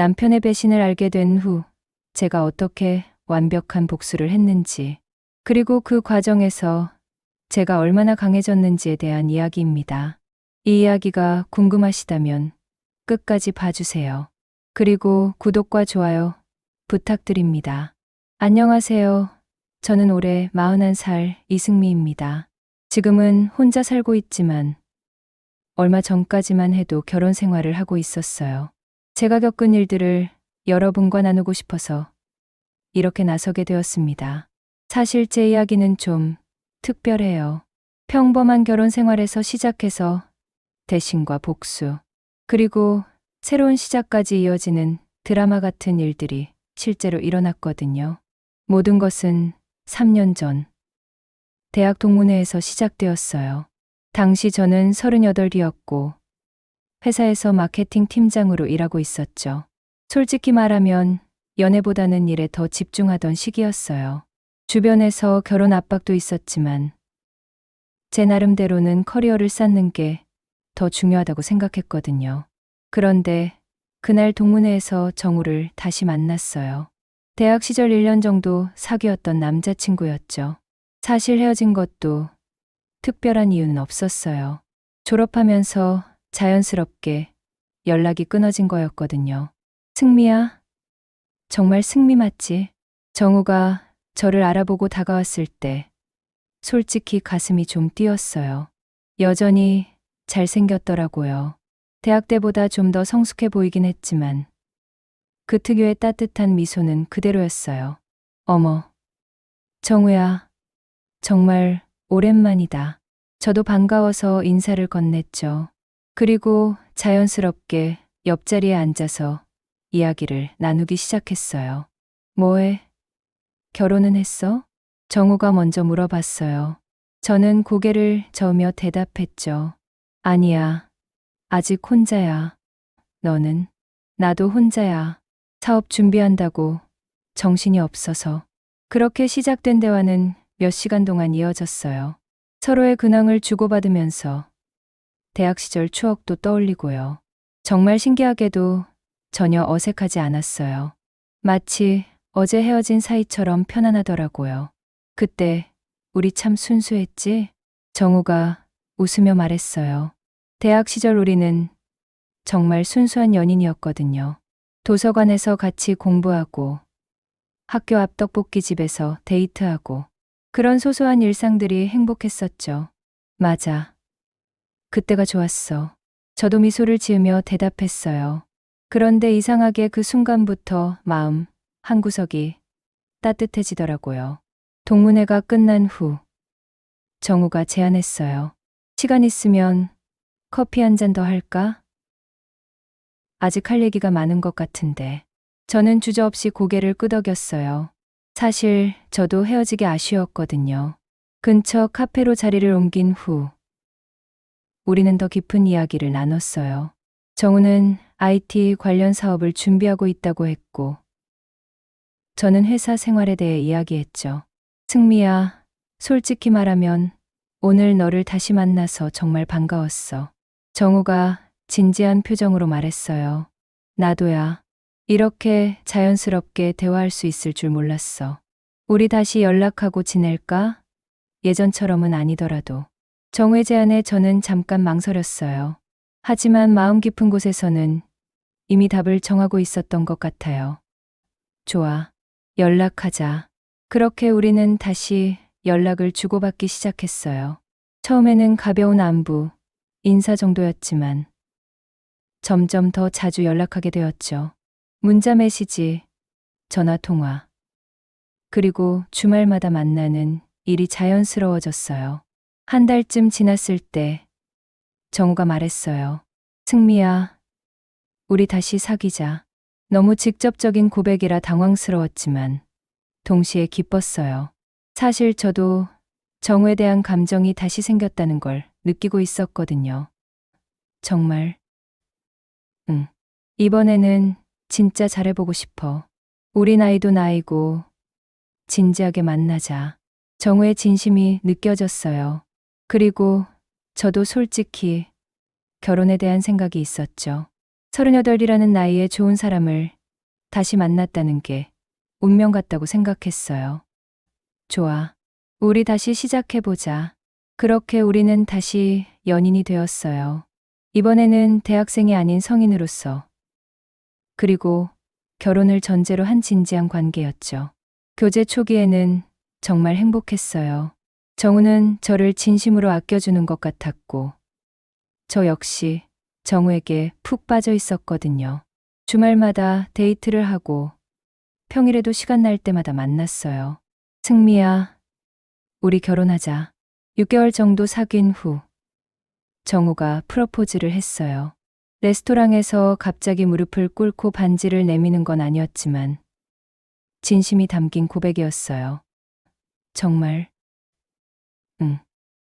남편의 배신을 알게 된 후 제가 어떻게 완벽한 복수를 했는지, 그리고 그 과정에서 제가 얼마나 강해졌는지에 대한 이야기입니다. 이 이야기가 궁금하시다면 끝까지 봐주세요. 그리고 구독과 좋아요 부탁드립니다. 안녕하세요. 저는 올해 41살 이승미입니다. 지금은 혼자 살고 있지만 얼마 전까지만 해도 결혼 생활을 하고 있었어요. 제가 겪은 일들을 여러분과 나누고 싶어서 이렇게 나서게 되었습니다. 사실 제 이야기는 좀 특별해요. 평범한 결혼 생활에서 시작해서 대신과 복수, 그리고 새로운 시작까지 이어지는 드라마 같은 일들이 실제로 일어났거든요. 모든 것은 3년 전 대학 동문회에서 시작되었어요. 당시 저는 38이었고 회사에서 마케팅 팀장으로 일하고 있었죠. 솔직히 말하면 연애보다는 일에 더 집중하던 시기였어요. 주변에서 결혼 압박도 있었지만 제 나름대로는 커리어를 쌓는 게 더 중요하다고 생각했거든요. 그런데 그날 동문회에서 정우를 다시 만났어요. 대학 시절 1년 정도 사귀었던 남자친구였죠. 사실 헤어진 것도 특별한 이유는 없었어요. 졸업하면서 자연스럽게 연락이 끊어진 거였거든요. 승미야, 정말 승미 맞지? 정우가 저를 알아보고 다가왔을 때 솔직히 가슴이 좀 뛰었어요. 여전히 잘생겼더라고요. 대학 때보다 좀 더 성숙해 보이긴 했지만 그 특유의 따뜻한 미소는 그대로였어요. 어머, 정우야, 정말 오랜만이다. 저도 반가워서 인사를 건넸죠. 그리고 자연스럽게 옆자리에 앉아서 이야기를 나누기 시작했어요. 뭐해? 결혼은 했어? 정우가 먼저 물어봤어요. 저는 고개를 저으며 대답했죠. 아니야. 아직 혼자야. 너는? 나도 혼자야. 사업 준비한다고 정신이 없어서. 그렇게 시작된 대화는 몇 시간 동안 이어졌어요. 서로의 근황을 주고받으면서 대학 시절 추억도 떠올리고요. 정말 신기하게도 전혀 어색하지 않았어요. 마치 어제 헤어진 사이처럼 편안하더라고요. 그때 우리 참 순수했지? 정우가 웃으며 말했어요. 대학 시절 우리는 정말 순수한 연인이었거든요. 도서관에서 같이 공부하고 학교 앞 떡볶이집에서 데이트하고 그런 소소한 일상들이 행복했었죠. 맞아. 그때가 좋았어. 저도 미소를 지으며 대답했어요. 그런데 이상하게 그 순간부터 마음 한구석이 따뜻해지더라고요. 동문회가 끝난 후 정우가 제안했어요. 시간 있으면 커피 한 잔 더 할까? 아직 할 얘기가 많은 것 같은데. 저는 주저없이 고개를 끄덕였어요. 사실 저도 헤어지기 아쉬웠거든요. 근처 카페로 자리를 옮긴 후 우리는 더 깊은 이야기를 나눴어요. 정우는 IT 관련 사업을 준비하고 있다고 했고 저는 회사 생활에 대해 이야기했죠. 승미야, 솔직히 말하면 오늘 너를 다시 만나서 정말 반가웠어. 정우가 진지한 표정으로 말했어요. 나도야. 이렇게 자연스럽게 대화할 수 있을 줄 몰랐어. 우리 다시 연락하고 지낼까? 예전처럼은 아니더라도. 정우의 제안에 저는 잠깐 망설였어요. 하지만 마음 깊은 곳에서는 이미 답을 정하고 있었던 것 같아요. 좋아. 연락하자. 그렇게 우리는 다시 연락을 주고받기 시작했어요. 처음에는 가벼운 안부, 인사 정도였지만 점점 더 자주 연락하게 되었죠. 문자 메시지, 전화 통화. 그리고 주말마다 만나는 일이 자연스러워졌어요. 한 달쯤 지났을 때 정우가 말했어요. 승미야, 우리 다시 사귀자. 너무 직접적인 고백이라 당황스러웠지만 동시에 기뻤어요. 사실 저도 정우에 대한 감정이 다시 생겼다는 걸 느끼고 있었거든요. 정말. 응. 이번에는 진짜 잘해보고 싶어. 우리 나이도 나이고 진지하게 만나자. 정우의 진심이 느껴졌어요. 그리고 저도 솔직히 결혼에 대한 생각이 있었죠. 38이라는 나이에 좋은 사람을 다시 만났다는 게 운명 같다고 생각했어요. 좋아. 우리 다시 시작해보자. 그렇게 우리는 다시 연인이 되었어요. 이번에는 대학생이 아닌 성인으로서. 그리고 결혼을 전제로 한 진지한 관계였죠. 교제 초기에는 정말 행복했어요. 정우는 저를 진심으로 아껴주는 것 같았고, 저 역시 정우에게 푹 빠져 있었거든요. 주말마다 데이트를 하고, 평일에도 시간 날 때마다 만났어요. 승미야, 우리 결혼하자. 6개월 정도 사귄 후, 정우가 프러포즈를 했어요. 레스토랑에서 갑자기 무릎을 꿇고 반지를 내미는 건 아니었지만, 진심이 담긴 고백이었어요. 정말, 응.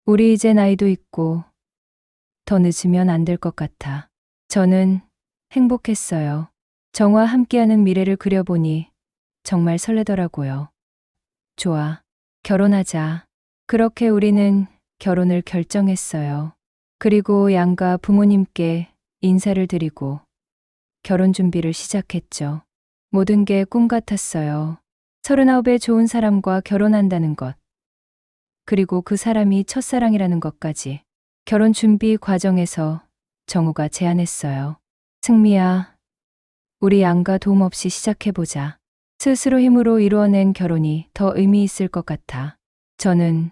우리 이제 나이도 있고, 더 늦으면 안 될 것 같아. 저는 행복했어요. 정우와 함께하는 미래를 그려보니 정말 설레더라고요. 좋아. 결혼하자. 그렇게 우리는 결혼을 결정했어요. 그리고 양가 부모님께 인사를 드리고 결혼 준비를 시작했죠. 모든 게 꿈 같았어요. 39에 좋은 사람과 결혼한다는 것. 그리고 그 사람이 첫사랑이라는 것까지. 결혼 준비 과정에서 정우가 제안했어요. 승미야, 우리 양가 도움 없이 시작해보자. 스스로 힘으로 이루어낸 결혼이 더 의미 있을 것 같아. 저는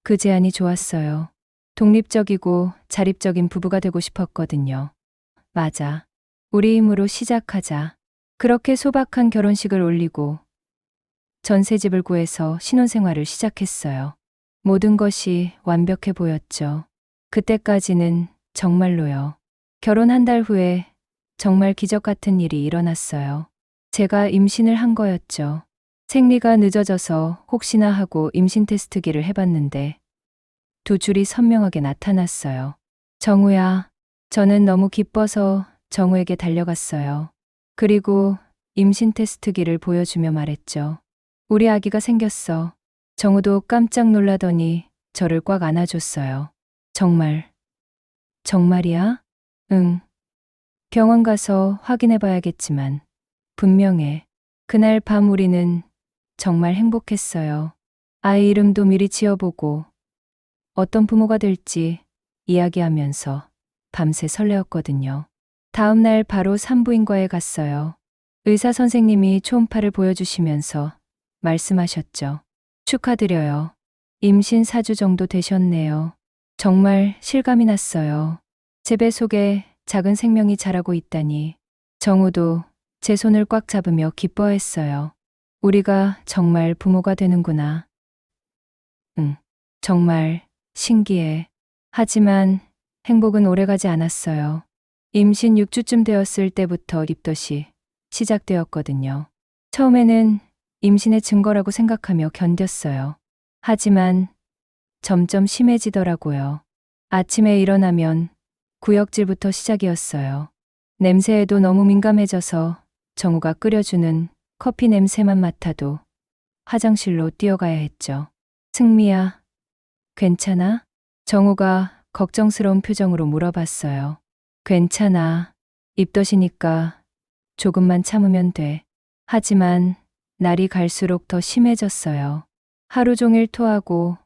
그 제안이 좋았어요. 독립적이고 자립적인 부부가 되고 싶었거든요. 맞아. 우리 힘으로 시작하자. 그렇게 소박한 결혼식을 올리고 전세집을 구해서 신혼생활을 시작했어요. 모든 것이 완벽해 보였죠. 그때까지는 정말로요. 결혼 한 달 후에 정말 기적 같은 일이 일어났어요. 제가 임신을 한 거였죠. 생리가 늦어져서 혹시나 하고 임신 테스트기를 해봤는데 두 줄이 선명하게 나타났어요. 정우야, 저는 너무 기뻐서 정우에게 달려갔어요. 그리고 임신 테스트기를 보여주며 말했죠. 우리 아기가 생겼어. 정우도 깜짝 놀라더니 저를 꽉 안아줬어요. 정말, 정말이야? 응. 병원 가서 확인해 봐야겠지만 분명해. 그날 밤 우리는 정말 행복했어요. 아이 이름도 미리 지어보고 어떤 부모가 될지 이야기하면서 밤새 설레었거든요. 다음 날 바로 산부인과에 갔어요. 의사 선생님이 초음파를 보여주시면서 말씀하셨죠. 축하드려요. 임신 4주 정도 되셨네요. 정말 실감이 났어요. 제 배 속에 작은 생명이 자라고 있다니. 정우도 제 손을 꽉 잡으며 기뻐했어요. 우리가 정말 부모가 되는구나. 응, 정말 신기해. 하지만 행복은 오래가지 않았어요. 임신 6주쯤 되었을 때부터 입덧이 시작되었거든요. 처음에는 임신의 증거라고 생각하며 견뎠어요. 하지만 점점 심해지더라고요. 아침에 일어나면 구역질부터 시작이었어요. 냄새에도 너무 민감해져서 정우가 끓여주는 커피 냄새만 맡아도 화장실로 뛰어가야 했죠. 승미야, 괜찮아? 정우가 걱정스러운 표정으로 물어봤어요. 괜찮아. 입덧이니까 조금만 참으면 돼. 하지만 날이 갈수록 더 심해졌어요. 하루 종일 토하고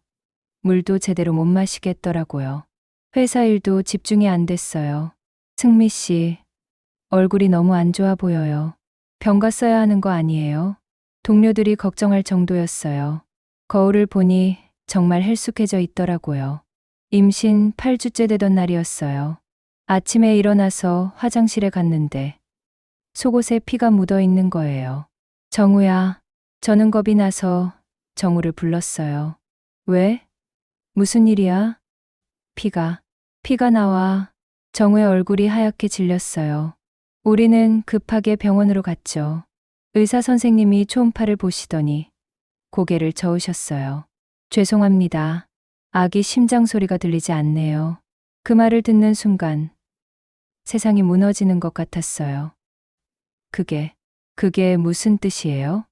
물도 제대로 못 마시겠더라고요. 회사 일도 집중이 안 됐어요. 승미 씨, 얼굴이 너무 안 좋아 보여요. 병 갔어야 하는 거 아니에요? 동료들이 걱정할 정도였어요. 거울을 보니 정말 헬쑥해져 있더라고요. 임신 8주째 되던 날이었어요. 아침에 일어나서 화장실에 갔는데 속옷에 피가 묻어 있는 거예요. 정우야, 저는 겁이 나서 정우를 불렀어요. 왜? 무슨 일이야? 피가 나와. 정우의 얼굴이 하얗게 질렸어요. 우리는 급하게 병원으로 갔죠. 의사 선생님이 초음파를 보시더니 고개를 저으셨어요. 죄송합니다. 아기 심장 소리가 들리지 않네요. 그 말을 듣는 순간 세상이 무너지는 것 같았어요. 그게 무슨 뜻이에요?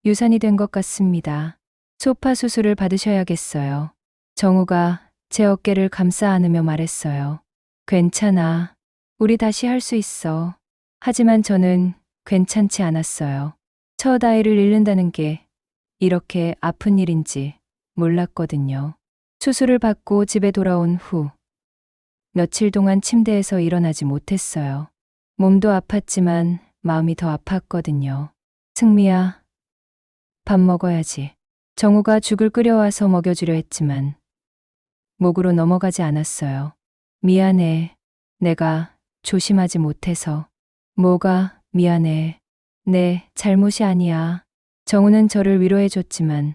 유산이 된 것 같습니다. 소파 수술을 받으셔야겠어요. 정우가 제 어깨를 감싸 안으며 말했어요. 괜찮아. 우리 다시 할 수 있어. 하지만 저는 괜찮지 않았어요. 첫 아이를 잃는다는 게 이렇게 아픈 일인지 몰랐거든요. 수술을 받고 집에 돌아온 후 며칠 동안 침대에서 일어나지 못했어요. 몸도 아팠지만 마음이 더 아팠거든요. 승미야, 밥 먹어야지. 정우가 죽을 끓여와서 먹여주려 했지만 목으로 넘어가지 않았어요. 미안해. 내가 조심하지 못해서. 뭐가 미안해. 내 잘못이 아니야. 정우는 저를 위로해줬지만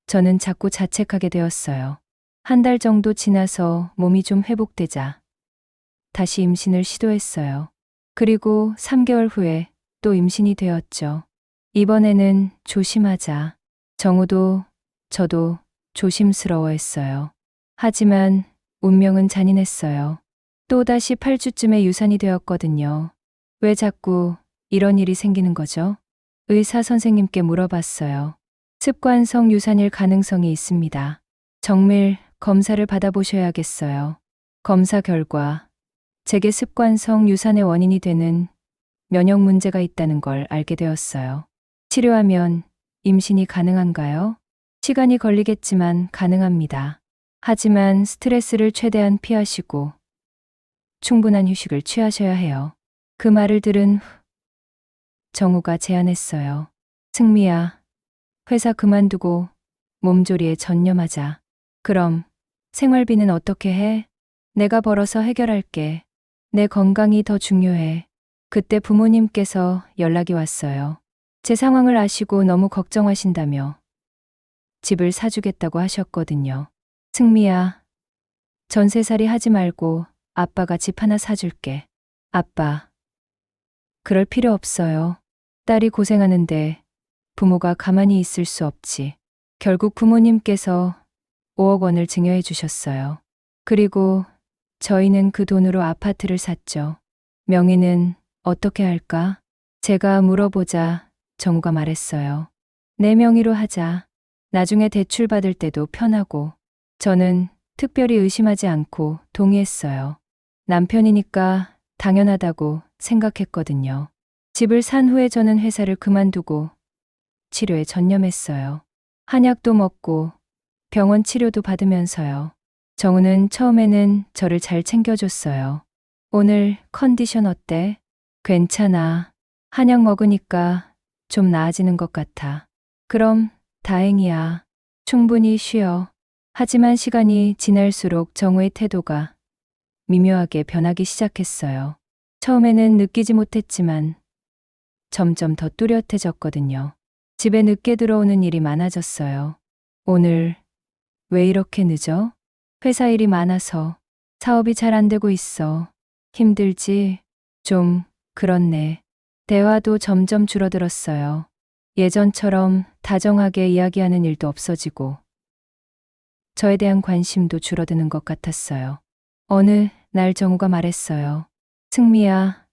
저는 자꾸 자책하게 되었어요. 한 달 정도 지나서 몸이 좀 회복되자 다시 임신을 시도했어요. 그리고 3개월 후에 또 임신이 되었죠. 이번에는 조심하자. 정우도 저도 조심스러워했어요. 하지만 운명은 잔인했어요. 또다시 8주쯤에 유산이 되었거든요. 왜 자꾸 이런 일이 생기는 거죠? 의사 선생님께 물어봤어요. 습관성 유산일 가능성이 있습니다. 정밀 검사를 받아보셔야겠어요. 검사 결과 제게 습관성 유산의 원인이 되는 면역 문제가 있다는 걸 알게 되었어요. 치료하면 임신이 가능한가요? 시간이 걸리겠지만 가능합니다. 하지만 스트레스를 최대한 피하시고 충분한 휴식을 취하셔야 해요. 그 말을 들은 후 정우가 제안했어요. 승미야, 회사 그만두고 몸조리에 전념하자. 그럼 생활비는 어떻게 해? 내가 벌어서 해결할게. 내 건강이 더 중요해. 그때 부모님께서 연락이 왔어요. 제 상황을 아시고 너무 걱정하신다며 집을 사주겠다고 하셨거든요. 승미야, 전세살이 하지 말고 아빠가 집 하나 사줄게. 아빠, 그럴 필요 없어요. 딸이 고생하는데 부모가 가만히 있을 수 없지. 결국 부모님께서 5억 원을 증여해 주셨어요. 그리고 저희는 그 돈으로 아파트를 샀죠. 명의는 어떻게 할까? 제가 물어보자 정우가 말했어요. 내 명의로 하자. 나중에 대출 받을 때도 편하고. 저는 특별히 의심하지 않고 동의했어요. 남편이니까 당연하다고 생각했거든요. 집을 산 후에 저는 회사를 그만두고 치료에 전념했어요. 한약도 먹고 병원 치료도 받으면서요. 정우는 처음에는 저를 잘 챙겨줬어요. 오늘 컨디션 어때? 괜찮아. 한약 먹으니까 좀 나아지는 것 같아. 그럼 다행이야. 충분히 쉬어. 하지만 시간이 지날수록 정우의 태도가 미묘하게 변하기 시작했어요. 처음에는 느끼지 못했지만 점점 더 뚜렷해졌거든요. 집에 늦게 들어오는 일이 많아졌어요. 오늘 왜 이렇게 늦어? 회사 일이 많아서. 사업이 잘 안 되고 있어. 힘들지? 좀 그렇네. 대화도 점점 줄어들었어요. 예전처럼 다정하게 이야기하는 일도 없어지고 저에 대한 관심도 줄어드는 것 같았어요. 어느 날 정우가 말했어요. 승미야,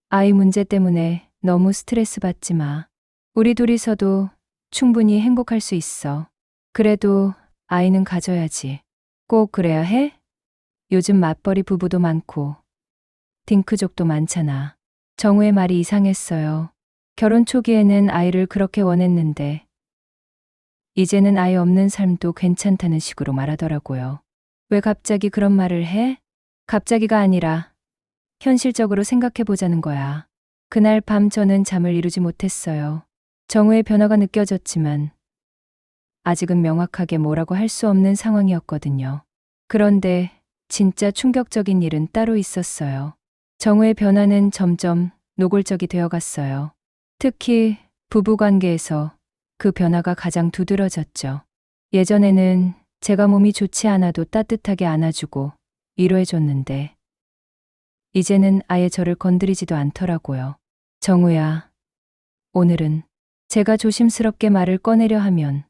아이 문제 때문에 너무 스트레스 받지 마. 우리 둘이서도 충분히 행복할 수 있어. 그래도 아이는 가져야지. 꼭 그래야 해? 요즘 맞벌이 부부도 많고 딩크족도 많잖아. 정우의 말이 이상했어요. 결혼 초기에는 아이를 그렇게 원했는데 이제는 아이 없는 삶도 괜찮다는 식으로 말하더라고요. 왜 갑자기 그런 말을 해? 갑자기가 아니라 현실적으로 생각해 보자는 거야. 그날 밤 저는 잠을 이루지 못했어요. 정우의 변화가 느껴졌지만 아직은 명확하게 뭐라고 할 수 없는 상황이었거든요. 그런데 진짜 충격적인 일은 따로 있었어요. 정우의 변화는 점점 노골적이 되어갔어요. 특히 부부관계에서 그 변화가 가장 두드러졌죠. 예전에는 제가 몸이 좋지 않아도 따뜻하게 안아주고 위로해줬는데 이제는 아예 저를 건드리지도 않더라고요. 정우야, 오늘은 제가 조심스럽게 말을 꺼내려 하면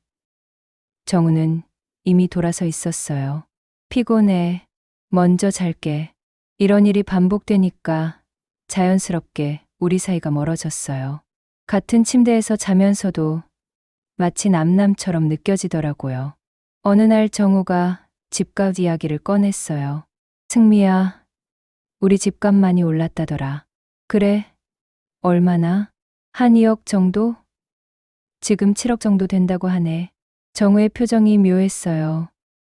정우는 이미 돌아서 있었어요. 피곤해. 먼저 잘게. 이런 일이 반복되니까 자연스럽게 우리 사이가 멀어졌어요. 같은 침대에서 자면서도 마치 남남처럼 느껴지더라고요. 어느 날 정우가 집값 이야기를 꺼냈어요. 승미야, 우리 집값 많이 올랐다더라. 그래, 얼마나? 한 2억 정도? 지금 7억 정도 된다고 하네. 정우의 표정이 묘했어요.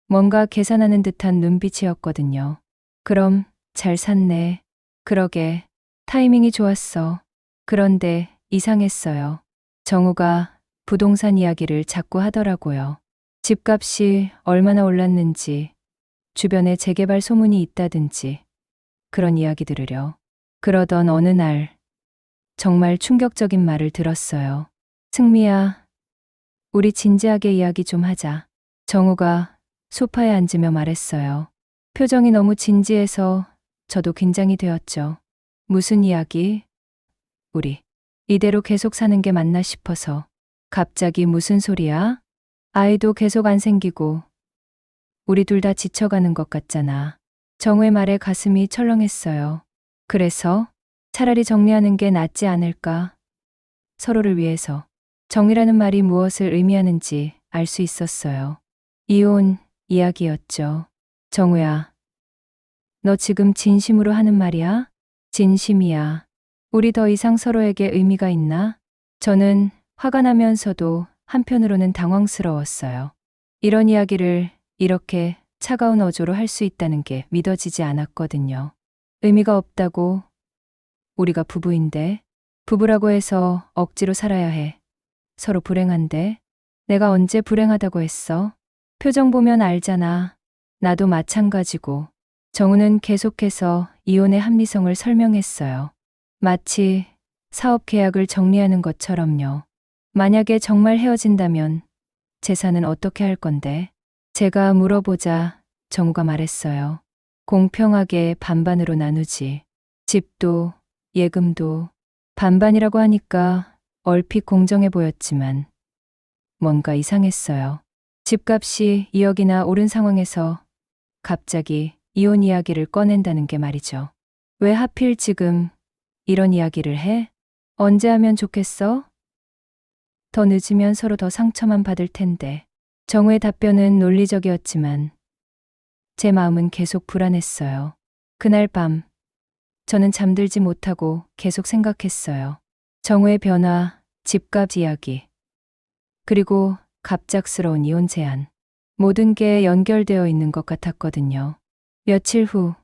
뭔가 계산하는 듯한 눈빛이었거든요. 그럼 잘 샀네. 그러게, 타이밍이 좋았어. 그런데 이상했어요. 정우가 부동산 이야기를 자꾸 하더라고요. 집값이 얼마나 올랐는지, 주변에 재개발 소문이 있다든지, 그런 이야기 들으려. 그러던 어느 날, 정말 충격적인 말을 들었어요. 승미야, 우리 진지하게 이야기 좀 하자. 정우가 소파에 앉으며 말했어요. 표정이 너무 진지해서 저도 긴장이 되었죠. 무슨 이야기? 우리 이대로 계속 사는 게 맞나 싶어서. 갑자기 무슨 소리야? 아이도 계속 안 생기고 우리 둘 다 지쳐가는 것 같잖아. 정우의 말에 가슴이 철렁했어요. 그래서 차라리 정리하는 게 낫지 않을까? 서로를 위해서. 정이라는 말이 무엇을 의미하는지 알 수 있었어요. 이혼 이야기였죠. 정우야, 너 지금 진심으로 하는 말이야? 진심이야. 우리 더 이상 서로에게 의미가 있나? 저는 화가 나면서도 한편으로는 당황스러웠어요. 이런 이야기를 이렇게 차가운 어조로 할 수 있다는 게 믿어지지 않았거든요. 의미가 없다고? 우리가 부부인데, 부부라고 해서 억지로 살아야 해. 서로 불행한데? 내가 언제 불행하다고 했어? 표정 보면 알잖아. 나도 마찬가지고. 정우는 계속해서 이혼의 합리성을 설명했어요. 마치 사업 계약을 정리하는 것처럼요. 만약에 정말 헤어진다면 재산은 어떻게 할 건데? 제가 물어보자 정우가 말했어요. 공평하게 반반으로 나누지. 집도 예금도 반반이라고 하니까 얼핏 공정해 보였지만 뭔가 이상했어요. 집값이 2억이나 오른 상황에서 갑자기 이혼 이야기를 꺼낸다는 게 말이죠. 왜 하필 지금 이런 이야기를 해? 언제 하면 좋겠어? 더 늦으면 서로 더 상처만 받을 텐데. 정우의 답변은 논리적이었지만 제 마음은 계속 불안했어요. 그날 밤 저는 잠들지 못하고 계속 생각했어요. 정우의 변화, 집값 이야기, 그리고 갑작스러운 이혼 제안. 모든 게 연결되어 있는 것 같았거든요. 며칠 후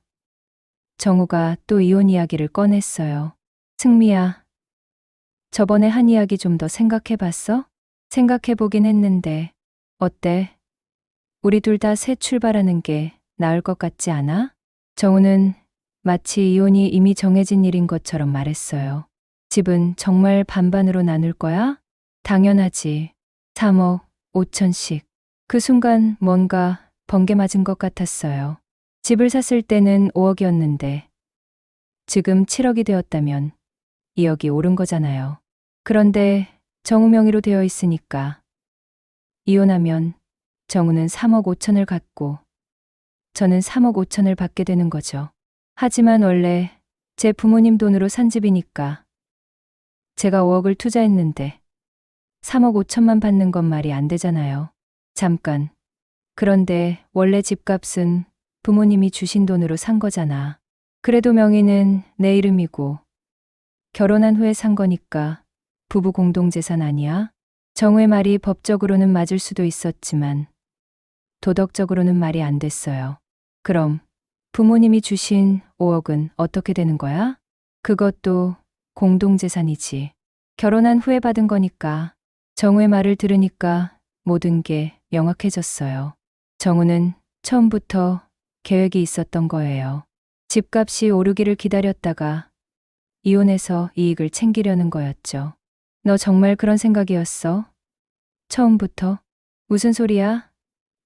정우가 또 이혼 이야기를 꺼냈어요. 승미야, 저번에 한 이야기 좀 더 생각해 봤어? 생각해 보긴 했는데 어때? 우리 둘 다 새 출발하는 게 나을 것 같지 않아? 정우는 마치 이혼이 이미 정해진 일인 것처럼 말했어요. 집은 정말 반반으로 나눌 거야? 당연하지. 3억 5천씩. 그 순간 뭔가 번개 맞은 것 같았어요. 집을 샀을 때는 5억이었는데 지금 7억이 되었다면 2억이 오른 거잖아요. 그런데 정우 명의로 되어 있으니까 이혼하면 정우는 3억 5천을 갖고 저는 3억 5천을 받게 되는 거죠. 하지만 원래 제 부모님 돈으로 산 집이니까 제가 5억을 투자했는데 3억 5천만 받는 건 말이 안 되잖아요. 잠깐. 그런데 원래 집값은 부모님이 주신 돈으로 산 거잖아. 그래도 명의는 내 이름이고 결혼한 후에 산 거니까 부부 공동재산 아니야? 정우의 말이 법적으로는 맞을 수도 있었지만 도덕적으로는 말이 안 됐어요. 그럼 부모님이 주신 5억은 어떻게 되는 거야? 그것도 공동재산이지. 결혼한 후에 받은 거니까. 정우의 말을 들으니까 모든 게 명확해졌어요. 정우는 처음부터 계획이 있었던 거예요. 집값이 오르기를 기다렸다가 이혼해서 이익을 챙기려는 거였죠. 너 정말 그런 생각이었어? 처음부터? 무슨 소리야?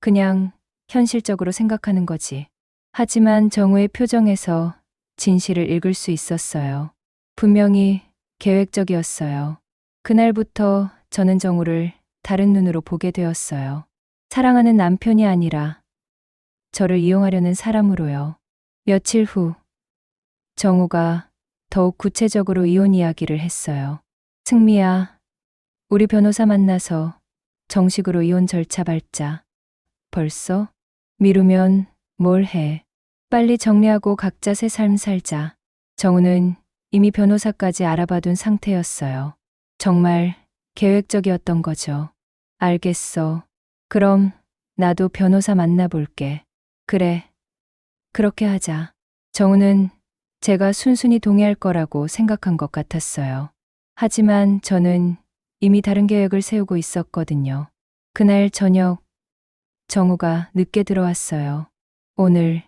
그냥 현실적으로 생각하는 거지. 하지만 정우의 표정에서 진실을 읽을 수 있었어요. 분명히 계획적이었어요. 그날부터 저는 정우를 다른 눈으로 보게 되었어요. 사랑하는 남편이 아니라 저를 이용하려는 사람으로요. 며칠 후 정우가 더욱 구체적으로 이혼 이야기를 했어요. 승미야, 우리 변호사 만나서 정식으로 이혼 절차 밟자. 벌써? 미루면 뭘 해. 빨리 정리하고 각자 새 삶 살자. 정우는 이미 변호사까지 알아봐둔 상태였어요. 정말 계획적이었던 거죠. 알겠어. 그럼 나도 변호사 만나볼게. 그래. 그렇게 하자. 정우는 제가 순순히 동의할 거라고 생각한 것 같았어요. 하지만 저는 이미 다른 계획을 세우고 있었거든요. 그날 저녁 정우가 늦게 들어왔어요. 오늘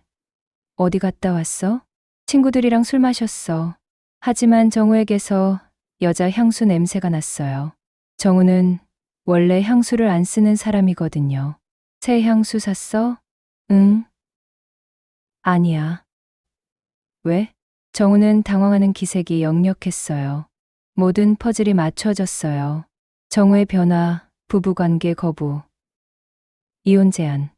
어디 갔다 왔어? 친구들이랑 술 마셨어. 하지만 정우에게서 여자 향수 냄새가 났어요. 정우는 원래 향수를 안 쓰는 사람이거든요. 새 향수 샀어? 응. 아니야. 왜? 정우는 당황하는 기색이 역력했어요. 모든 퍼즐이 맞춰졌어요. 정우의 변화, 부부관계 거부, 이혼 제안,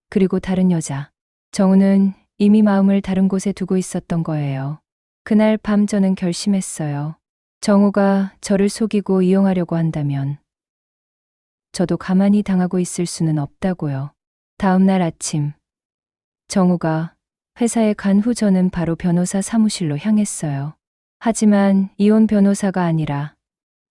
그리고 다른 여자. 정우는 이미 마음을 다른 곳에 두고 있었던 거예요. 그날 밤 저는 결심했어요. 정우가 저를 속이고 이용하려고 한다면 저도 가만히 당하고 있을 수는 없다고요. 다음 날 아침 정우가 회사에 간 후 저는 바로 변호사 사무실로 향했어요. 하지만 이혼 변호사가 아니라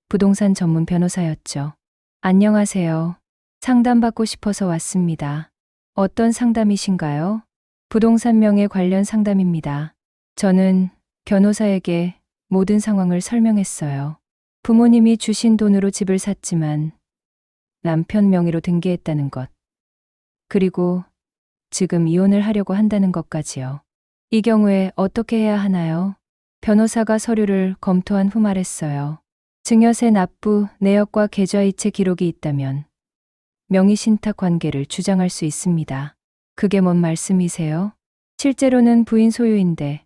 부동산 전문 변호사였죠. 안녕하세요. 상담받고 싶어서 왔습니다. 어떤 상담이신가요? 부동산 명예 관련 상담입니다. 저는 변호사에게 모든 상황을 설명했어요. 부모님이 주신 돈으로 집을 샀지만 남편 명의로 등기했다는 것. 그리고 지금 이혼을 하려고 한다는 것까지요. 이 경우에 어떻게 해야 하나요? 변호사가 서류를 검토한 후 말했어요. 증여세 납부, 내역과 계좌이체 기록이 있다면 명의신탁 관계를 주장할 수 있습니다. 그게 뭔 말씀이세요? 실제로는 부인 소유인데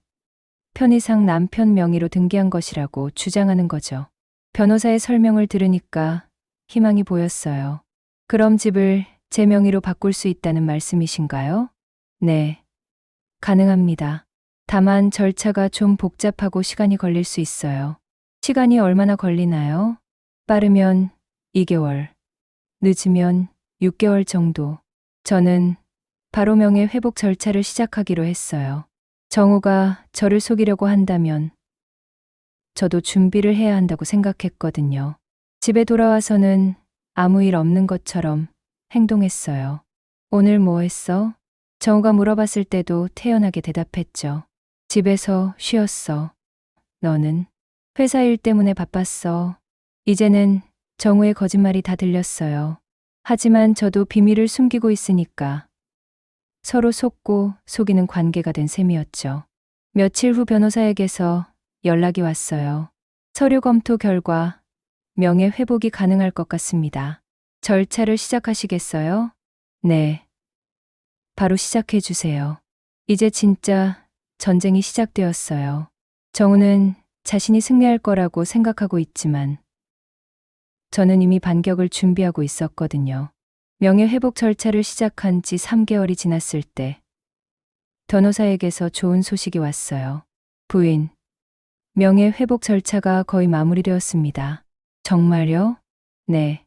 편의상 남편 명의로 등기한 것이라고 주장하는 거죠. 변호사의 설명을 들으니까 희망이 보였어요. 그럼 집을 제 명의로 바꿀 수 있다는 말씀이신가요? 네, 가능합니다. 다만 절차가 좀 복잡하고 시간이 걸릴 수 있어요. 시간이 얼마나 걸리나요? 빠르면 2개월, 늦으면 6개월 정도. 저는 바로 명예 회복 절차를 시작하기로 했어요. 정우가 저를 속이려고 한다면 저도 준비를 해야 한다고 생각했거든요. 집에 돌아와서는 아무 일 없는 것처럼 행동했어요. 오늘 뭐 했어? 정우가 물어봤을 때도 태연하게 대답했죠. 집에서 쉬었어. 너는? 회사 일 때문에 바빴어. 이제는 정우의 거짓말이 다 들렸어요. 하지만 저도 비밀을 숨기고 있으니까 서로 속고 속이는 관계가 된 셈이었죠. 며칠 후 변호사에게서 연락이 왔어요. 서류 검토 결과 명예 회복이 가능할 것 같습니다. 절차를 시작하시겠어요? 네. 바로 시작해 주세요. 이제 진짜 전쟁이 시작되었어요. 정우는 자신이 승리할 거라고 생각하고 있지만 저는 이미 반격을 준비하고 있었거든요. 명예회복 절차를 시작한 지 3개월이 지났을 때 변호사에게서 좋은 소식이 왔어요. 부인, 명예회복 절차가 거의 마무리되었습니다. 정말요? 네.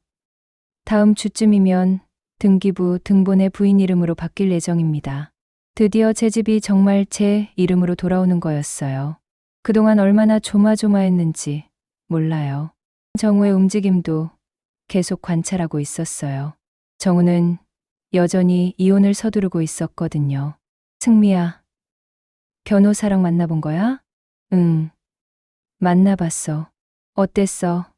다음 주쯤이면 등기부 등본의 부인 이름으로 바뀔 예정입니다. 드디어 제 집이 정말 제 이름으로 돌아오는 거였어요. 그동안 얼마나 조마조마했는지 몰라요. 정우의 움직임도 계속 관찰하고 있었어요. 정우는 여전히 이혼을 서두르고 있었거든요. 승미야, 변호사랑 만나본 거야? 응, 만나봤어. 어땠어?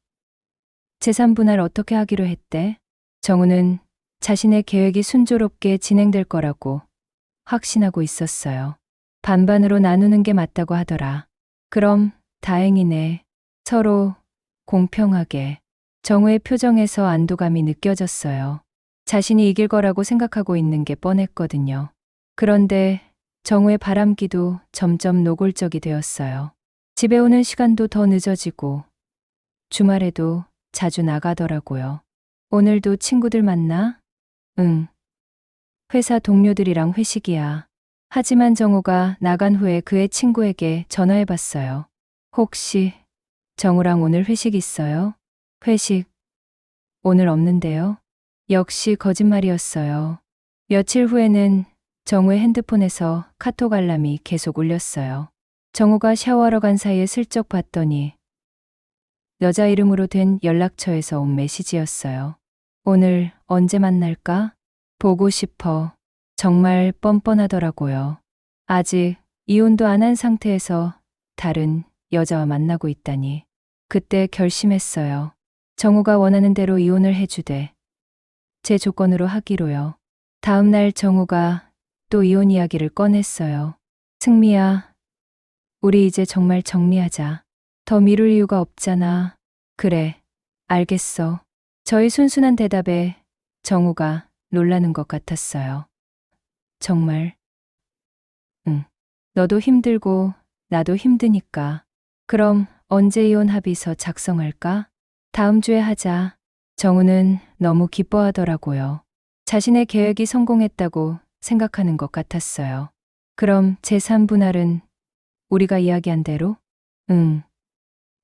재산 분할 어떻게 하기로 했대? 정우는 자신의 계획이 순조롭게 진행될 거라고 확신하고 있었어요. 반반으로 나누는 게 맞다고 하더라. 그럼 다행이네. 서로 공평하게. 정우의 표정에서 안도감이 느껴졌어요. 자신이 이길 거라고 생각하고 있는 게 뻔했거든요. 그런데 정우의 바람기도 점점 노골적이 되었어요. 집에 오는 시간도 더 늦어지고 주말에도 자주 나가더라고요. 오늘도 친구들 만나? 응. 회사 동료들이랑 회식이야. 하지만 정우가 나간 후에 그의 친구에게 전화해봤어요. 혹시 정우랑 오늘 회식 있어요? 회식. 오늘 없는데요. 역시 거짓말이었어요. 며칠 후에는 정우의 핸드폰에서 카톡 알람이 계속 울렸어요. 정우가 샤워하러 간 사이에 슬쩍 봤더니 여자 이름으로 된 연락처에서 온 메시지였어요. 오늘 언제 만날까? 보고 싶어. 정말 뻔뻔하더라고요. 아직 이혼도 안 한 상태에서 다른 여자와 만나고 있다니. 그때 결심했어요. 정우가 원하는 대로 이혼을 해주되 제 조건으로 하기로요. 다음 날 정우가 또 이혼 이야기를 꺼냈어요. 승미야, 우리 이제 정말 정리하자. 더 미룰 이유가 없잖아. 그래, 알겠어. 저의 순순한 대답에 정우가 놀라는 것 같았어요. 정말? 응. 너도 힘들고 나도 힘드니까. 그럼 언제 이혼 합의서 작성할까? 다음 주에 하자. 정우는 너무 기뻐하더라고요. 자신의 계획이 성공했다고 생각하는 것 같았어요. 그럼 재산 분할은 우리가 이야기한 대로? 응.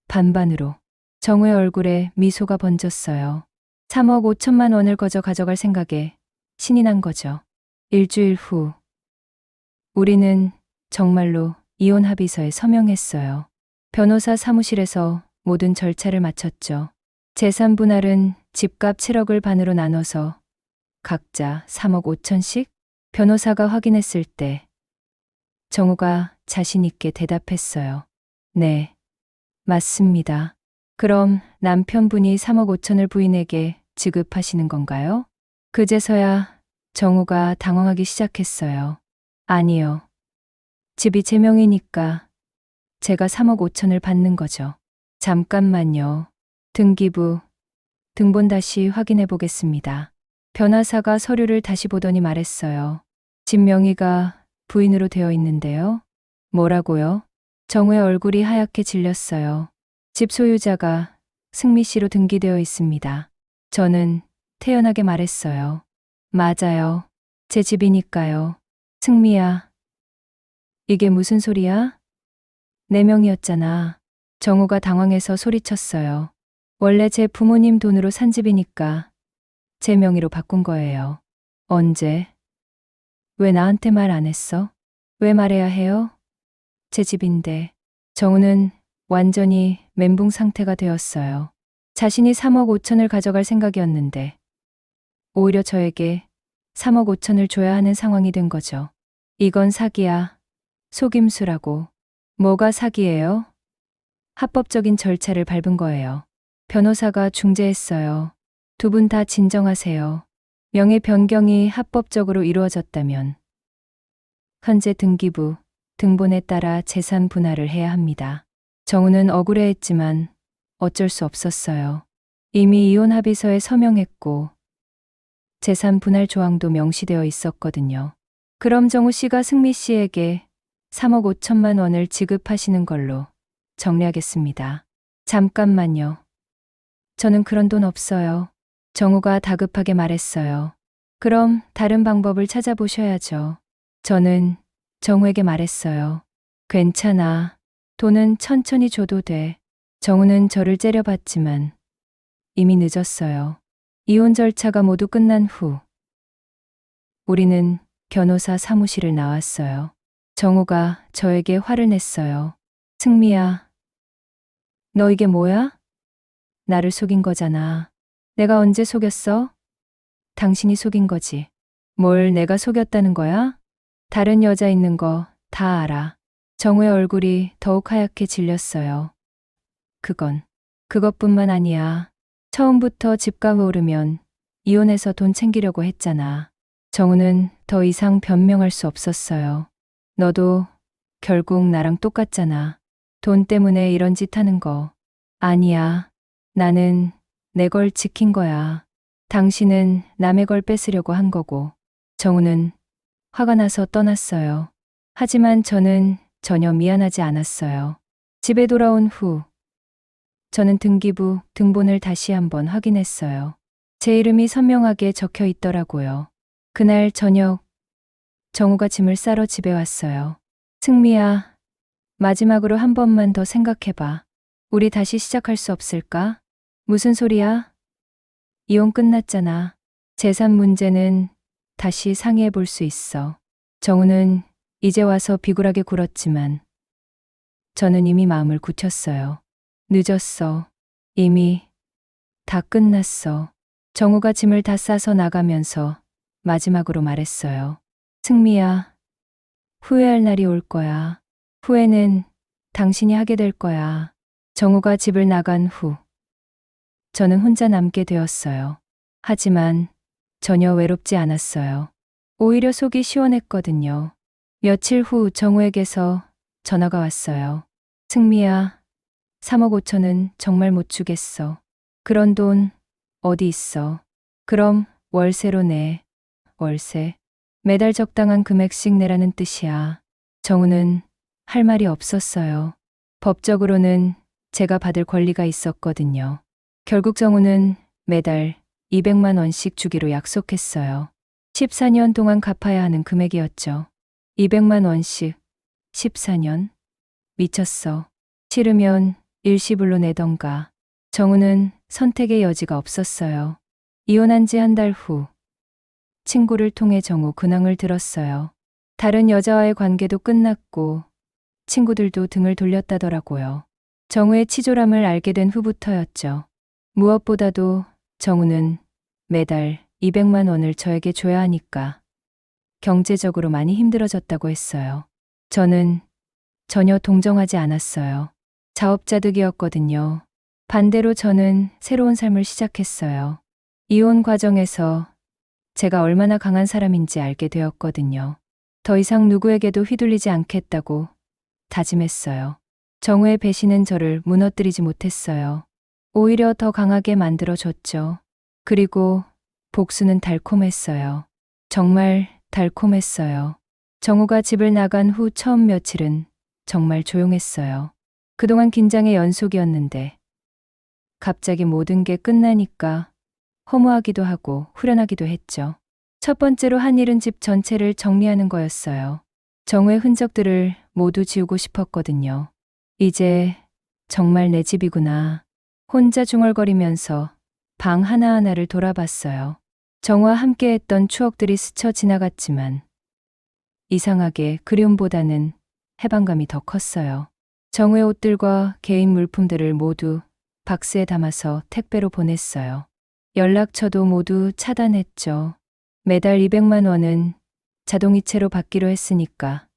반반으로. 정우의 얼굴에 미소가 번졌어요. 3억 5천만 원을 거저 가져갈 생각에 신이 난 거죠. 일주일 후. 우리는 정말로 이혼 합의서에 서명했어요. 변호사 사무실에서 모든 절차를 마쳤죠. 재산 분할은 집값 7억을 반으로 나눠서 각자 3억 5천씩? 변호사가 확인했을 때 정우가 자신 있게 대답했어요. 네, 맞습니다. 그럼 남편분이 3억 5천을 부인에게 지급하시는 건가요? 그제서야 정우가 당황하기 시작했어요. 아니요. 집이 제 명이니까 제가 3억 5천을 받는 거죠. 잠깐만요. 등기부, 등본 다시 확인해 보겠습니다. 변호사가 서류를 다시 보더니 말했어요. 집 명의가 부인으로 되어 있는데요. 뭐라고요? 정우의 얼굴이 하얗게 질렸어요. 집 소유자가 승미 씨로 등기되어 있습니다. 저는 태연하게 말했어요. 맞아요. 제 집이니까요. 승미야. 이게 무슨 소리야? 내 명이었잖아. 정우가 당황해서 소리쳤어요. 원래 제 부모님 돈으로 산 집이니까 제 명의로 바꾼 거예요. 언제? 왜 나한테 말 안 했어? 왜 말해야 해요? 제 집인데. 정우는 완전히 멘붕 상태가 되었어요. 자신이 3억 5천을 가져갈 생각이었는데 오히려 저에게 3억 5천을 줘야 하는 상황이 된 거죠. 이건 사기야. 속임수라고. 뭐가 사기예요? 합법적인 절차를 밟은 거예요. 변호사가 중재했어요. 두 분 다 진정하세요. 명의 변경이 합법적으로 이루어졌다면 현재 등기부, 등본에 따라 재산 분할을 해야 합니다. 정우는 억울해했지만 어쩔 수 없었어요. 이미 이혼 합의서에 서명했고 재산 분할 조항도 명시되어 있었거든요. 그럼 정우 씨가 승미 씨에게 3억 5천만 원을 지급하시는 걸로 정리하겠습니다. 잠깐만요. 저는 그런 돈 없어요. 정우가 다급하게 말했어요. 그럼 다른 방법을 찾아보셔야죠. 저는 정우에게 말했어요. 괜찮아. 돈은 천천히 줘도 돼. 정우는 저를 째려봤지만 이미 늦었어요. 이혼 절차가 모두 끝난 후 우리는 변호사 사무실을 나왔어요. 정우가 저에게 화를 냈어요. 승미야, 너 이게 뭐야? 나를 속인 거잖아. 내가 언제 속였어? 당신이 속인 거지. 뭘 내가 속였다는 거야? 다른 여자 있는 거 다 알아. 정우의 얼굴이 더욱 하얗게 질렸어요. 그것뿐만 아니야. 처음부터 집값 오르면 이혼해서 돈 챙기려고 했잖아. 정우는 더 이상 변명할 수 없었어요. 너도 결국 나랑 똑같잖아. 돈 때문에 이런 짓 하는 거. 아니야. 나는 내 걸 지킨 거야. 당신은 남의 걸 뺏으려고 한 거고. 정우는 화가 나서 떠났어요. 하지만 저는 전혀 미안하지 않았어요. 집에 돌아온 후 저는 등기부, 등본을 다시 한번 확인했어요. 제 이름이 선명하게 적혀 있더라고요. 그날 저녁 정우가 짐을 싸러 집에 왔어요. 승미야, 마지막으로 한 번만 더 생각해봐. 우리 다시 시작할 수 없을까? 무슨 소리야? 이혼 끝났잖아. 재산 문제는 다시 상의해 볼 수 있어. 정우는 이제 와서 비굴하게 굴었지만 저는 이미 마음을 굳혔어요. 늦었어. 이미 다 끝났어. 정우가 짐을 다 싸서 나가면서 마지막으로 말했어요. 승미야, 후회할 날이 올 거야. 후회는 당신이 하게 될 거야. 정우가 집을 나간 후 저는 혼자 남게 되었어요. 하지만 전혀 외롭지 않았어요. 오히려 속이 시원했거든요. 며칠 후 정우에게서 전화가 왔어요. 승미야, 3억 5천은 정말 못 주겠어. 그런 돈 어디 있어? 그럼 월세로 내. 월세. 매달 적당한 금액씩 내라는 뜻이야. 정우는 할 말이 없었어요. 법적으로는 제가 받을 권리가 있었거든요. 결국 정우는 매달 200만 원씩 주기로 약속했어요. 14년 동안 갚아야 하는 금액이었죠. 200만 원씩 14년? 미쳤어. 싫으면 일시불로 내던가. 정우는 선택의 여지가 없었어요. 이혼한 지 한 달 후 친구를 통해 정우 근황을 들었어요. 다른 여자와의 관계도 끝났고 친구들도 등을 돌렸다더라고요. 정우의 치졸함을 알게 된 후부터였죠. 무엇보다도 정우는 매달 200만 원을 저에게 줘야 하니까 경제적으로 많이 힘들어졌다고 했어요. 저는 전혀 동정하지 않았어요. 자업자득이었거든요. 반대로 저는 새로운 삶을 시작했어요. 이혼 과정에서 제가 얼마나 강한 사람인지 알게 되었거든요. 더 이상 누구에게도 휘둘리지 않겠다고 다짐했어요. 정우의 배신은 저를 무너뜨리지 못했어요. 오히려 더 강하게 만들어줬죠. 그리고 복수는 달콤했어요. 정말 달콤했어요. 정우가 집을 나간 후 처음 며칠은 정말 조용했어요. 그동안 긴장의 연속이었는데 갑자기 모든 게 끝나니까 허무하기도 하고 후련하기도 했죠. 첫 번째로 한 일은 집 전체를 정리하는 거였어요. 정우의 흔적들을 모두 지우고 싶었거든요. 이제 정말 내 집이구나. 혼자 중얼거리면서 방 하나하나를 돌아봤어요. 정우와 함께했던 추억들이 스쳐 지나갔지만 이상하게 그리움보다는 해방감이 더 컸어요. 정우의 옷들과 개인 물품들을 모두 박스에 담아서 택배로 보냈어요. 연락처도 모두 차단했죠. 매달 200만 원은 자동이체로 받기로 했으니까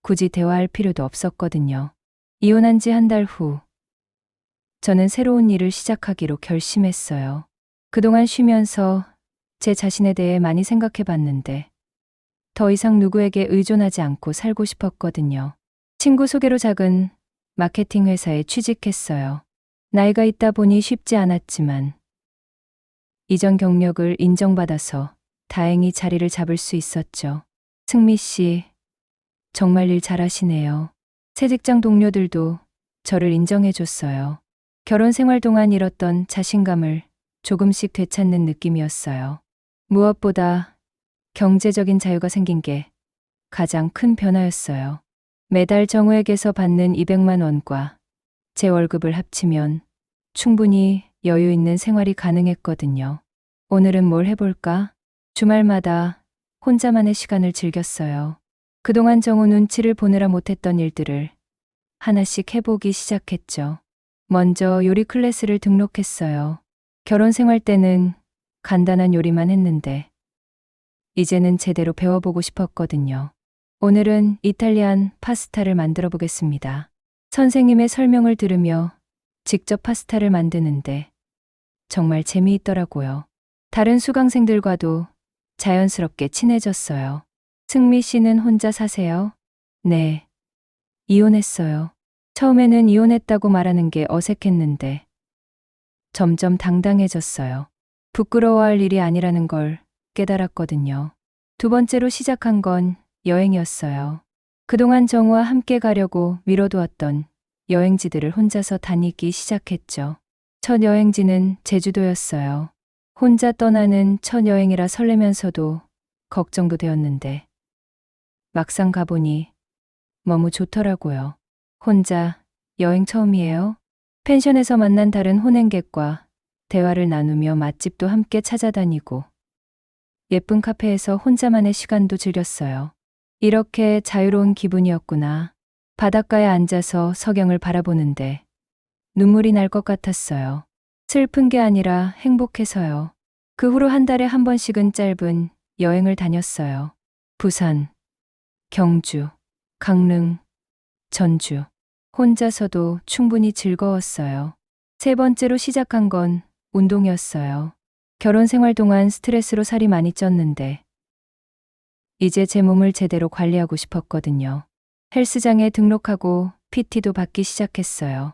굳이 대화할 필요도 없었거든요. 이혼한 지 한 달 후 저는 새로운 일을 시작하기로 결심했어요. 그동안 쉬면서 제 자신에 대해 많이 생각해 봤는데 더 이상 누구에게 의존하지 않고 살고 싶었거든요. 친구 소개로 작은 마케팅 회사에 취직했어요. 나이가 있다 보니 쉽지 않았지만 이전 경력을 인정받아서 다행히 자리를 잡을 수 있었죠. 승미 씨, 정말 일 잘하시네요. 새 직장 동료들도 저를 인정해줬어요. 결혼 생활 동안 잃었던 자신감을 조금씩 되찾는 느낌이었어요. 무엇보다 경제적인 자유가 생긴 게 가장 큰 변화였어요. 매달 정우에게서 받는 200만 원과 제 월급을 합치면 충분히 여유 있는 생활이 가능했거든요. 오늘은 뭘 해볼까? 주말마다 혼자만의 시간을 즐겼어요. 그동안 정우 눈치를 보느라 못했던 일들을 하나씩 해보기 시작했죠. 먼저 요리 클래스를 등록했어요. 결혼 생활 때는 간단한 요리만 했는데 이제는 제대로 배워보고 싶었거든요. 오늘은 이탈리안 파스타를 만들어 보겠습니다. 선생님의 설명을 들으며 직접 파스타를 만드는데 정말 재미있더라고요. 다른 수강생들과도 자연스럽게 친해졌어요. 승미 씨는 혼자 사세요? 네. 이혼했어요. 처음에는 이혼했다고 말하는 게 어색했는데 점점 당당해졌어요. 부끄러워할 일이 아니라는 걸 깨달았거든요. 두 번째로 시작한 건 여행이었어요. 그동안 정우와 함께 가려고 미뤄두었던 여행지들을 혼자서 다니기 시작했죠. 첫 여행지는 제주도였어요. 혼자 떠나는 첫 여행이라 설레면서도 걱정도 되었는데 막상 가보니 너무 좋더라고요. 혼자 여행 처음이에요? 펜션에서 만난 다른 혼행객과 대화를 나누며 맛집도 함께 찾아다니고 예쁜 카페에서 혼자만의 시간도 즐겼어요. 이렇게 자유로운 기분이었구나. 바닷가에 앉아서 석영을 바라보는데 눈물이 날 것 같았어요. 슬픈 게 아니라 행복해서요. 그 후로 한 달에 한 번씩은 짧은 여행을 다녔어요. 부산, 경주, 강릉, 전주. 혼자서도 충분히 즐거웠어요. 세 번째로 시작한 건 운동이었어요. 결혼 생활 동안 스트레스로 살이 많이 쪘는데 이제 제 몸을 제대로 관리하고 싶었거든요. 헬스장에 등록하고 PT도 받기 시작했어요.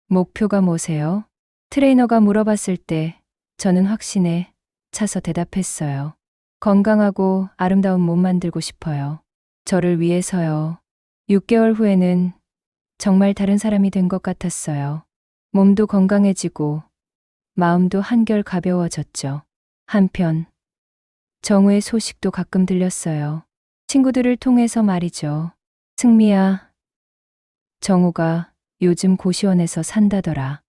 목표가 뭐세요? 트레이너가 물어봤을 때 저는 확신에 차서 대답했어요. 건강하고 아름다운 몸 만들고 싶어요. 저를 위해서요. 6개월 후에는 정말 다른 사람이 된 것 같았어요. 몸도 건강해지고 마음도 한결 가벼워졌죠. 한편 정우의 소식도 가끔 들렸어요. 친구들을 통해서 말이죠. 승미야, 정우가 요즘 고시원에서 산다더라.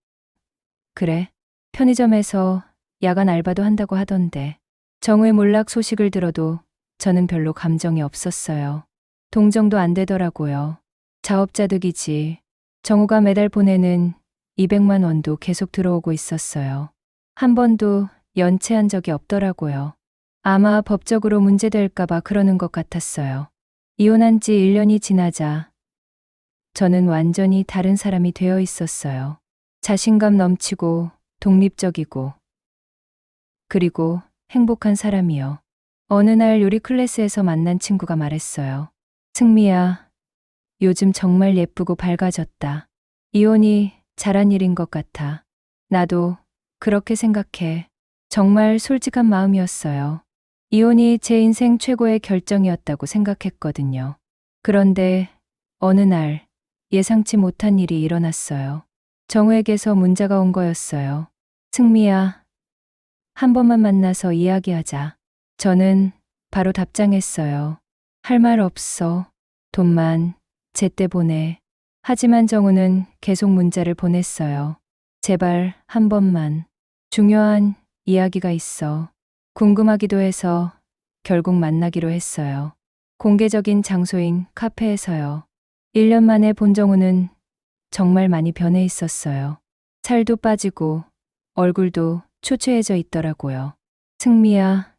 그래, 편의점에서 야간 알바도 한다고 하던데. 정우의 몰락 소식을 들어도 저는 별로 감정이 없었어요. 동정도 안 되더라고요. 자업자득이지. 정우가 매달 보내는 200만 원도 계속 들어오고 있었어요. 한 번도 연체한 적이 없더라고요. 아마 법적으로 문제될까봐 그러는 것 같았어요. 이혼한 지 1년이 지나자 저는 완전히 다른 사람이 되어 있었어요. 자신감 넘치고 독립적이고 그리고 행복한 사람이요. 어느 날 요리 클래스에서 만난 친구가 말했어요. 승미야, 요즘 정말 예쁘고 밝아졌다. 이혼이 잘한 일인 것 같아. 나도 그렇게 생각해. 정말 솔직한 마음이었어요. 이혼이 제 인생 최고의 결정이었다고 생각했거든요. 그런데 어느 날 예상치 못한 일이 일어났어요. 정우에게서 문자가 온 거였어요. 승미야, 한 번만 만나서 이야기하자. 저는 바로 답장했어요. 할 말 없어. 돈만 제때 보내. 하지만 정우는 계속 문자를 보냈어요. 제발 한 번만. 중요한 이야기가 있어. 궁금하기도 해서 결국 만나기로 했어요. 공개적인 장소인 카페에서요. 1년 만에 본 정우는 정말 많이 변해 있었어요. 살도 빠지고 얼굴도 초췌해져 있더라고요. 승미야,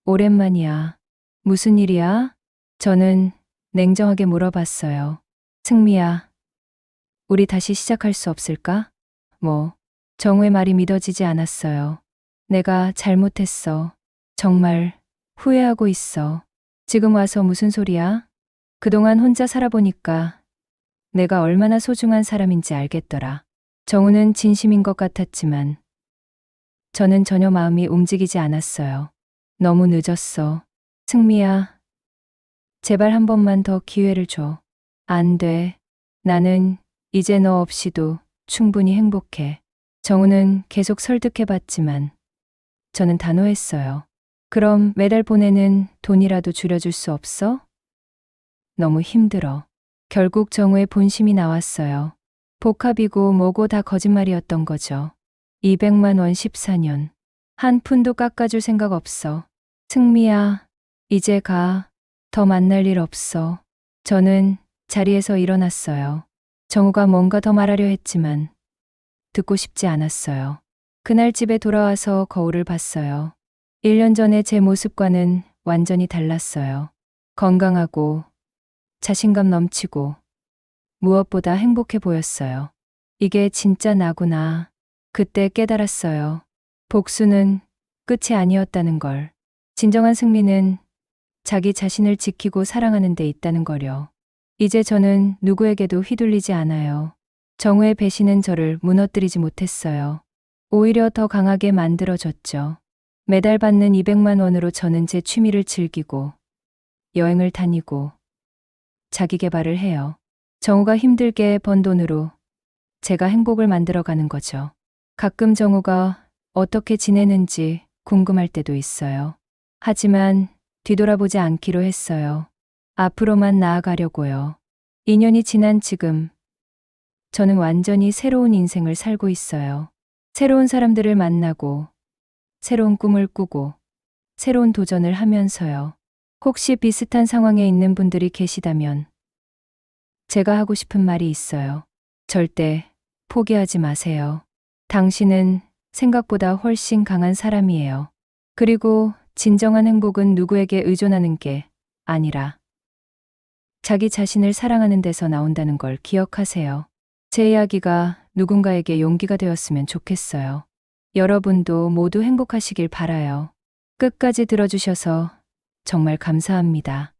오랜만이야. 무슨 일이야? 저는 냉정하게 물어봤어요. 승미야, 우리 다시 시작할 수 없을까? 정우의 말이 믿어지지 않았어요. 내가 잘못했어. 정말 후회하고 있어. 지금 와서 무슨 소리야? 그동안 혼자 살아보니까 내가 얼마나 소중한 사람인지 알겠더라. 정우는 진심인 것 같았지만 저는 전혀 마음이 움직이지 않았어요. 너무 늦었어. 승미야, 제발 한 번만 더 기회를 줘. 안 돼. 나는 이제 너 없이도 충분히 행복해. 정우는 계속 설득해봤지만 저는 단호했어요. 그럼 매달 보내는 돈이라도 줄여줄 수 없어? 너무 힘들어. 결국 정우의 본심이 나왔어요. 복합이고 뭐고 다 거짓말이었던 거죠. 200만 원 14년. 한 푼도 깎아줄 생각 없어. 승미야, 이제 가. 더 만날 일 없어. 저는 자리에서 일어났어요. 정우가 뭔가 더 말하려 했지만 듣고 싶지 않았어요. 그날 집에 돌아와서 거울을 봤어요. 1년 전에 제 모습과는 완전히 달랐어요. 건강하고 자신감 넘치고 무엇보다 행복해 보였어요. 이게 진짜 나구나. 그때 깨달았어요. 복수는 끝이 아니었다는 걸. 진정한 승리는 자기 자신을 지키고 사랑하는 데 있다는 거려. 이제 저는 누구에게도 휘둘리지 않아요. 정우의 배신은 저를 무너뜨리지 못했어요. 오히려 더 강하게 만들어줬죠. 매달 받는 200만 원으로 저는 제 취미를 즐기고 여행을 다니고 자기 개발을 해요. 정우가 힘들게 번 돈으로 제가 행복을 만들어가는 거죠. 가끔 정우가 어떻게 지내는지 궁금할 때도 있어요. 하지만 뒤돌아보지 않기로 했어요. 앞으로만 나아가려고요. 2년이 지난 지금 저는 완전히 새로운 인생을 살고 있어요. 새로운 사람들을 만나고 새로운 꿈을 꾸고 새로운 도전을 하면서요. 혹시 비슷한 상황에 있는 분들이 계시다면 제가 하고 싶은 말이 있어요. 절대 포기하지 마세요. 당신은 생각보다 훨씬 강한 사람이에요. 그리고 진정한 행복은 누구에게 의존하는 게 아니라 자기 자신을 사랑하는 데서 나온다는 걸 기억하세요. 제 이야기가 누군가에게 용기가 되었으면 좋겠어요. 여러분도 모두 행복하시길 바라요. 끝까지 들어주셔서 정말 감사합니다.